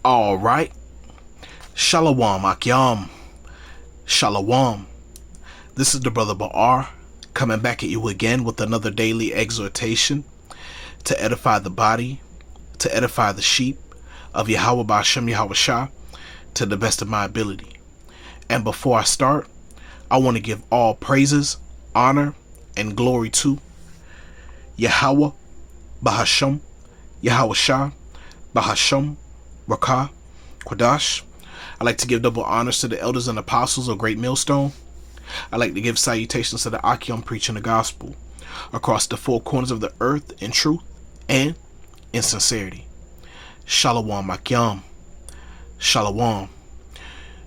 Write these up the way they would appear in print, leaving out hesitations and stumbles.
All right. Shalom, Akyam. Shalom. This is the brother Ba'ar coming back at you again with another daily exhortation to edify the body, to edify the sheep of Yahweh Ba'ashem Yahweh Shah to the best of my ability. And before I start, I want to give all praises, honor, and glory to Yahweh Ba'ashem Yahweh Shah Ba'ashem Rakah Quadash. I like to give double honors to the elders and apostles of Great Millstone. I like to give salutations to the Akyam preaching the gospel across the four corners of the earth in truth and in sincerity. Shalom Akyam. Shalom.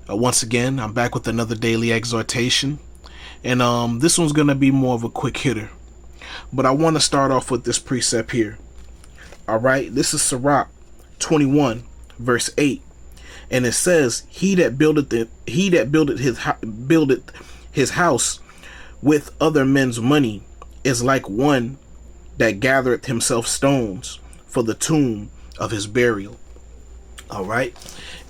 Once again, I'm back with another daily exhortation. And this one's going to be more of a quick hitter. But I want to start off with this precept here. Alright, this is Sirach 21, verse 8. And it says, He that buildeth his house with other men's money is like one that gathereth himself stones for the tomb of his burial. Alright.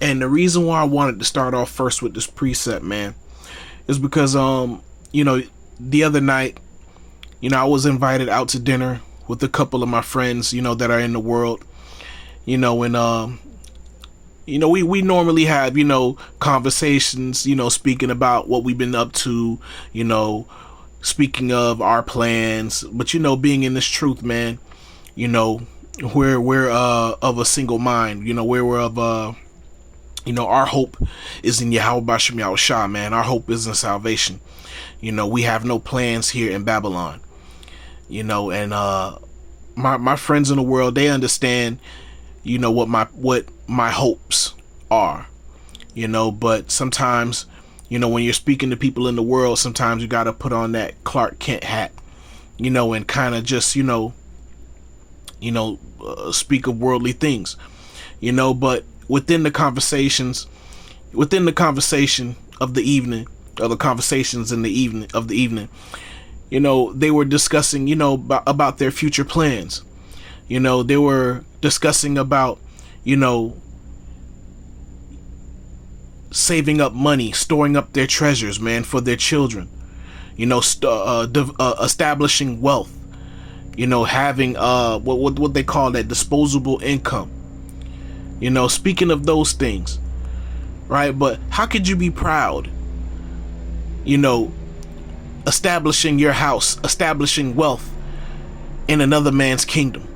And the reason why I wanted to start off first with this precept, man, is because the other night, I was invited out to dinner with a couple of my friends, that are in the world, and we normally have, conversations, speaking about what we've been up to, speaking of our plans, but, being in this truth, man, we're of a single mind, we're of, our hope is in Yahweh Ba'ashem Yahweh Shah, man. Our hope is in salvation. We have no plans here in Babylon, and, my friends in the world, they understand, what my hopes are, but sometimes, when you're speaking to people in the world, sometimes you got to put on that Clark Kent hat, and kind of just, speak of worldly things, but within the conversation of the evening, or the conversations in the evening, they were discussing, about their future plans. They were discussing about, saving up money, storing up their treasures, man, for their children, establishing wealth, having, what they call that disposable income, speaking of those things, right? But how could you be proud, establishing your house, establishing wealth in another man's kingdom?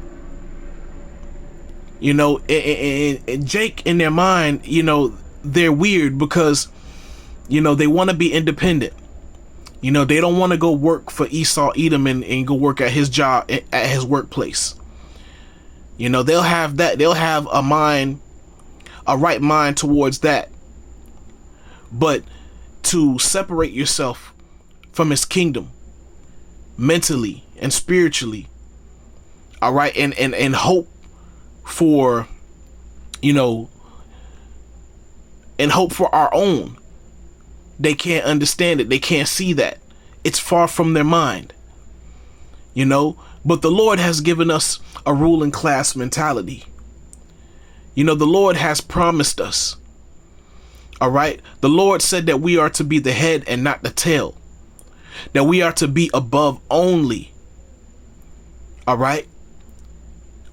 And Jake, in their mind, they're weird because, they want to be independent. They don't want to go work for Esau Edom and go work at his job, at his workplace. They'll have that. They'll have a right mind towards that. But to separate yourself from his kingdom mentally and spiritually, all right, and hope for, and hope for our own. They can't understand it. They can't see that. It's far from their mind, but the Lord has given us a ruling class mentality. The Lord has promised us. All right. The Lord said that we are to be the head and not the tail, that we are to be above only. All right.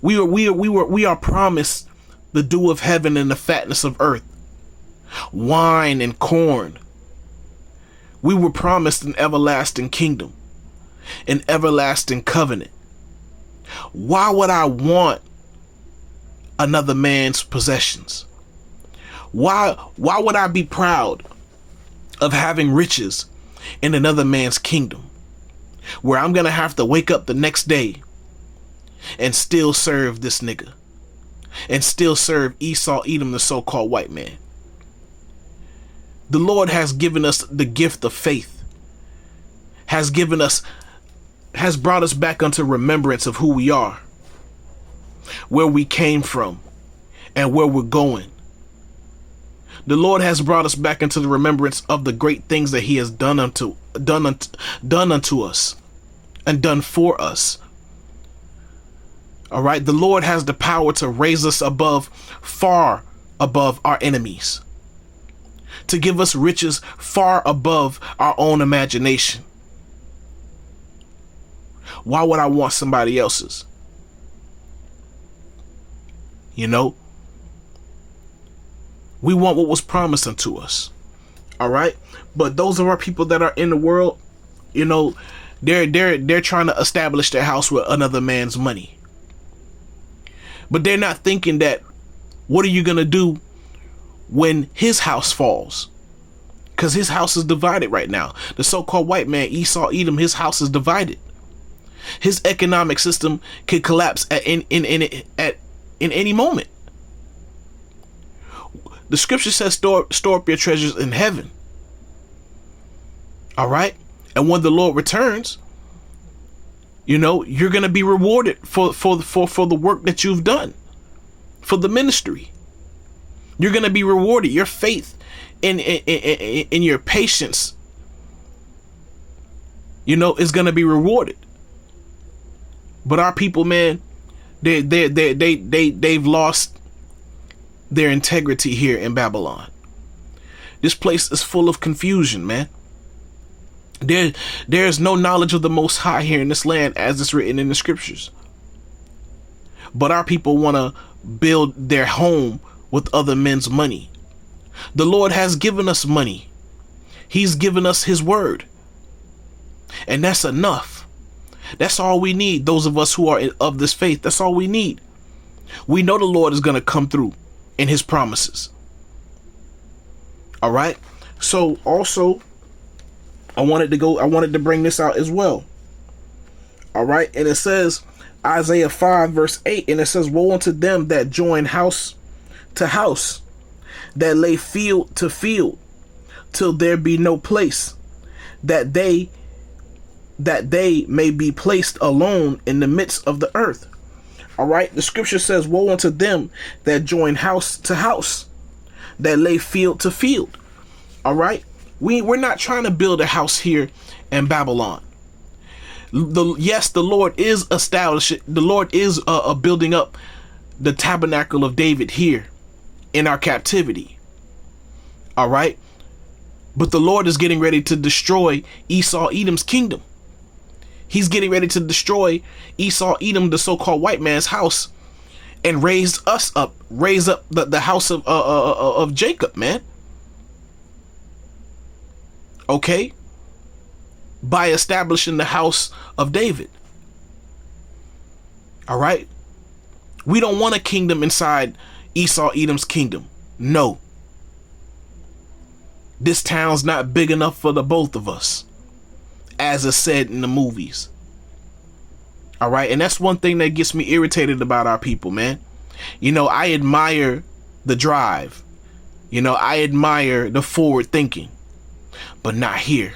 We are promised the dew of heaven and the fatness of earth, wine and corn. We were promised an everlasting kingdom, an everlasting covenant. Why would I want another man's possessions? Why would I be proud of having riches in another man's kingdom, where I'm gonna have to wake up the next day and still serve this nigga, and still serve Esau Edom, the so-called white man? The Lord has given us the gift of faith, has brought us back unto remembrance of who we are, where we came from, and where we're going. The Lord has brought us back into the remembrance of the great things that he has done unto us and done for us. All right. The Lord has the power to raise us above far above our enemies, to give us riches far above our own imagination. Why would I want somebody else's? You know, we want what was promised unto us. All right. But those of our people that are in the world, you know, they're trying to establish their house with another man's money. But they're not thinking that, what are you going to do when his house falls? Because his house is divided right now. The so-called white man, Esau, Edom, his house is divided. His economic system could collapse at in any moment. The scripture says, store up your treasures in heaven. All right. And when the Lord returns, you know, you're going to be rewarded for the work that you've done, for the ministry. You're going to be rewarded. Your faith in your patience, you know, is going to be rewarded. But our people, man, they've lost their integrity here in Babylon. This place is full of confusion, man. There's no knowledge of the Most High here in this land, as it's written in the scriptures. But our people want to build their home with other men's money. The Lord has given us money. He's given us his word. And that's enough. That's all we need. Those of us who are of this faith, that's all we need. We know the Lord is going to come through in his promises. All right. So also, I wanted to bring this out as well. All right. And it says Isaiah 5 verse 8, and it says, woe unto them that join house to house, that lay field to field, till there be no place, that they may be placed alone in the midst of the earth. All right. The scripture says, woe unto them that join house to house, that lay field to field. All right. We're not trying to build a house here in Babylon. Yes, the Lord is establishing. The Lord is building up the tabernacle of David here in our captivity. All right. But the Lord is getting ready to destroy Esau, Edom's kingdom. He's getting ready to destroy Esau, Edom, the so-called white man's house, and raise up the house of Jacob, man. Okay. By establishing the house of David. All right. We don't want a kingdom inside Esau, Edom's kingdom. No. This town's not big enough for the both of us, as is said in the movies. All right. And that's one thing that gets me irritated about our people, man. You know, I admire the drive. You know, I admire the forward thinking, but not here.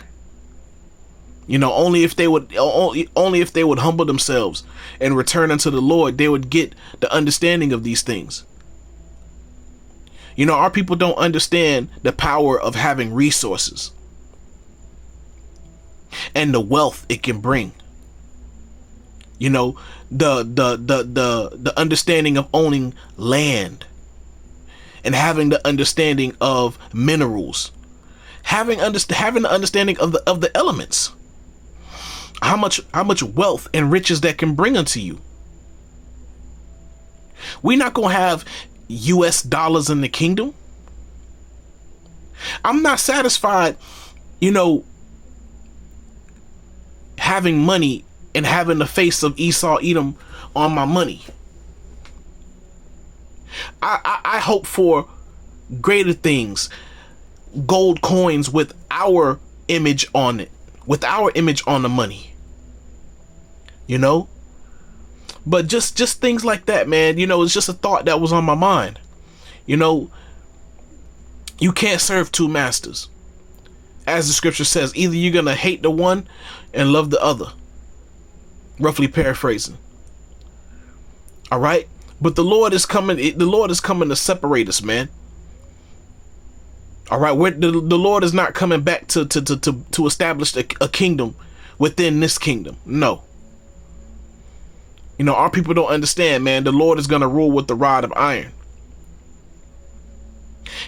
You know, only if they would humble themselves and return unto the Lord, they would get the understanding of these things. You know, our people don't understand the power of having resources and the wealth it can bring. You know, the understanding of owning land and having the understanding of minerals, having the understanding of the elements. How much wealth and riches that can bring unto you. We're not gonna have US dollars in the kingdom. I'm not satisfied, you know, having money and having the face of Esau, Edom on my money. I hope for greater things. Gold coins with our image on it, with our image on the money. You know, but just things like that, man. You know, it's just a thought that was on my mind. You know, you can't serve two masters. As the scripture says, either you're going to hate the one and love the other. Roughly paraphrasing. All right. But the Lord is coming. The Lord is coming to separate us, man. All right. The Lord is not coming back to establish a kingdom within this kingdom. No. You know, our people don't understand, man. The Lord is going to rule with the rod of iron.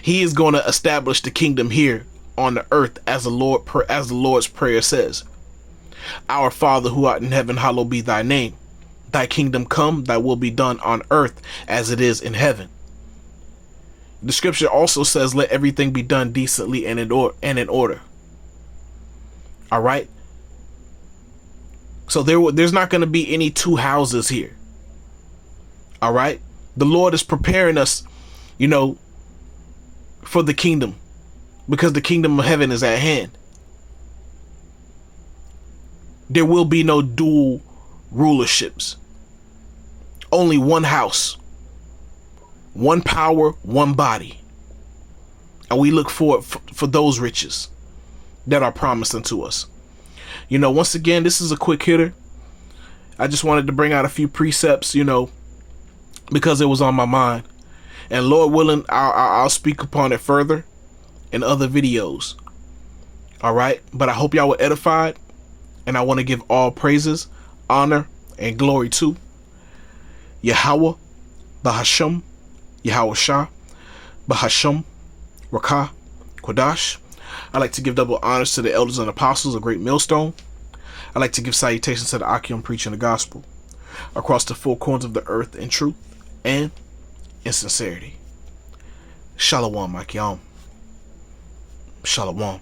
He is going to establish the kingdom here on the earth, as the Lord's prayer says. Our Father who art in heaven, hallowed be thy name. Thy kingdom come, thy will be done on earth as it is in heaven. The scripture also says, let everything be done decently and in order. All right. So there's not going to be any two houses here. All right. The Lord is preparing us, for the kingdom, because the kingdom of heaven is at hand. There will be no dual rulerships. Only one house, one power, one body. And we look forward for those riches that are promised unto us. Once again, this is a quick hitter. I just wanted to bring out a few precepts, because it was on my mind. And Lord willing, I'll speak upon it further in other videos. All right. But I hope y'all were edified. And I want to give all praises, honor, and glory to Yahweh, Bahasham, Yahweh Shah, Bahasham, Rakah, Kodash. I'd like to give double honors to the elders and apostles of Great Millstone. I'd like to give salutations to the Akim preaching the gospel across the four corners of the earth in truth and in sincerity. Shalom, Akim. Shalom.